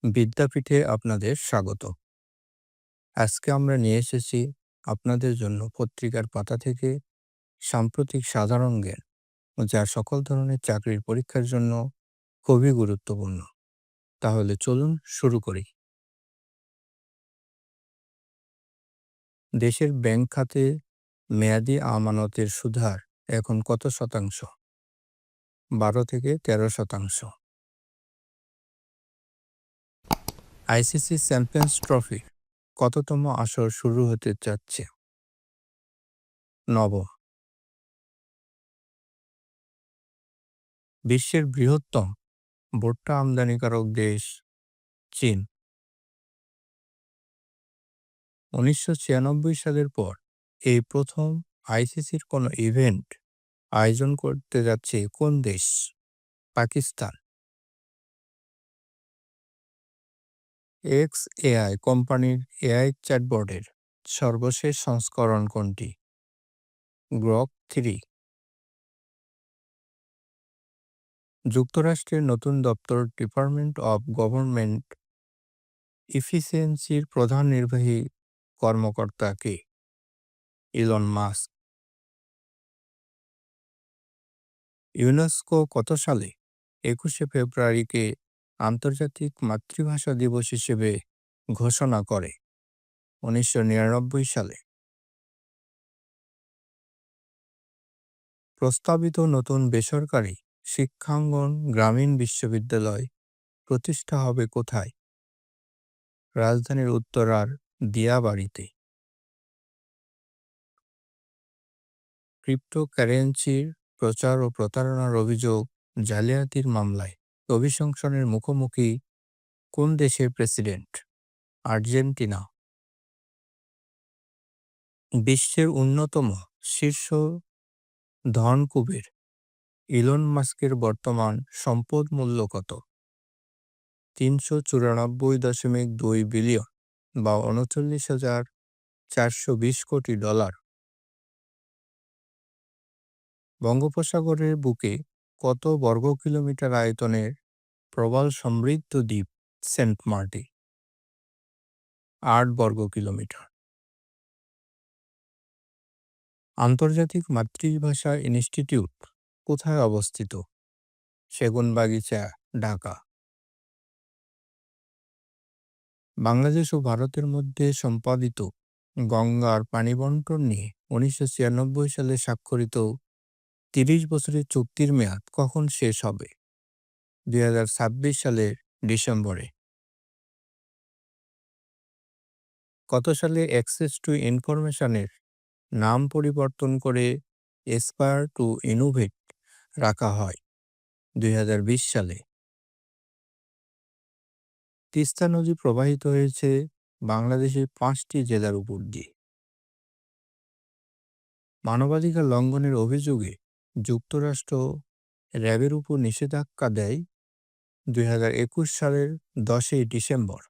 বিদ্যাপীঠে আপনাদের স্বাগত। আজকে আমরা নিয়ে এসেছি আপনাদের জন্য পত্রিকার পাতা থেকে সাম্প্রতিক সাধারণ জ্ঞান, যা সকল ধরনের চাকরির পরীক্ষার জন্য খুবই গুরুত্বপূর্ণ। তাহলে চলুন শুরু করি। দেশের ব্যাংক খাতে মেয়াদি আমানতের সুদহার এখন কত শতাংশ? 12 থেকে 13%। আইসিসি চ্যাম্পিয়ন্স ট্রফির কততম আসর শুরু হতে যাচ্ছে? নবম। বিশ্বের বৃহত্তম ভুট্টা আমদানিকারক দেশ চীন। 1996 সালের পর এই প্রথম আইসিসির কোনো ইভেন্ট আয়োজন করতে যাচ্ছে কোন দেশ? পাকিস্তান। এক্সএআই কোম্পানির এআই চ্যাটবটের সর্বশেষ সংস্করণ কোনটি? গ্রক 3। যুক্তরাষ্ট্রের নতুন দপ্তর ডিপার্টমেন্ট অব গভর্নমেন্ট ইফিসিয়েন্সির প্রধান নির্বাহী কর্মকর্তা কে? Elon Musk. ইউনেস্কো কত সালে 21শে ফেব্রুয়ারিকে আন্তর্জাতিক মাতৃভাষা দিবস হিসেবে ঘোষণা করে? 1999 সালে। প্রস্তাবিত নতুন বেসরকারি শিক্ষাঙ্গন গ্রামীণ বিশ্ববিদ্যালয় প্রতিষ্ঠা হবে কোথায়? রাজধানীর উত্তরার দিয়াবাড়িতে। ক্রিপ্টোকারেন্সির প্রচার ও প্রতারণার অভিযোগ জালিয়াতির মামলায় অভিশংসনের মুখোমুখি কোন দেশের প্রেসিডেন্ট? আর্জেন্টিনা। বিশ্বের অন্যতম শীর্ষ ধনকুবের ইলন মাস্কের বর্তমান সম্পদ মূল্য কত? 394.2 বিলিয়ন বা 39,420 কোটি ডলার। বঙ্গোপসাগরের বুকে কত বর্গ কিলোমিটার আয়তনের প্রবাল সমৃদ্ধ দ্বীপ সেন্ট মার্টিন? 8 বর্গ কিলোমিটার। আন্তর্জাতিক মাতৃভাষা ইনস্টিটিউট কোথায় অবস্থিত? সেগুনবাগিচা, ঢাকা। বাংলাদেশ ও ভারতের মধ্যে সম্পাদিত গঙ্গার পানি বন্টন নিয়ে 1996 সালে স্বাক্ষরিত 30 বছরের চুক্তির মেয়াদ কখন শেষ হবে? 2026 সালের ডিসেম্বরে। কত সালে অ্যাক্সেস টু ইনফরমেশনের নাম পরিবর্তন করে এসপায়ার টু ইনোভেট রাখা হয়? 2020 সালে। তিস্তা নদী প্রবাহিত হয়েছে বাংলাদেশের 5টি জেলার উপর দিয়ে। মানবাধিকার লঙ্ঘনের অভিযোগে যুক্তরাষ্ট্র র্যাবের উপর নিষেধাজ্ঞা দেয় 2021 সালের 10ই ডিসেম্বর।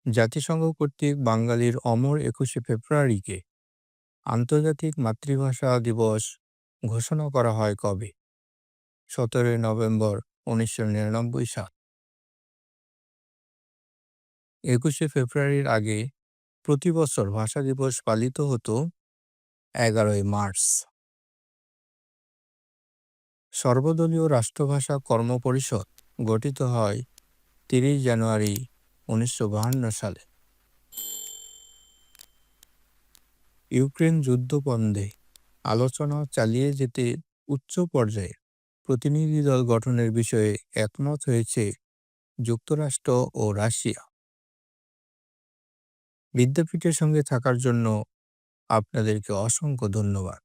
জাতিসংঘ কর্তৃক বাঙালির অমর 21শে ফেব্রুয়ারিকে আন্তর্জাতিক মাতৃভাষা দিবস ঘোষণা করা হয় কবে? 17 নভেম্বর 1999 সাল। 21শে ফেব্রুয়ারির আগে প্রতি বছর ভাষা দিবস পালিত হতো 11ই মার্চ। সর্বদলীয় রাষ্ট্রভাষা কর্মপরিষদ গঠিত হয় 30 জানুয়ারি 1952 সালে। ইউক্রেন যুদ্ধ বন্ধে আলোচনা চালিয়ে যেতে উচ্চ পর্যায়ে প্রতিনিধি দল গঠনের বিষয়ে একমত হয়েছে যুক্তরাষ্ট্র ও রাশিয়া। বিদ্যাপীঠের সঙ্গে থাকার জন্য আপনাদেরকে অসংখ্য ধন্যবাদ।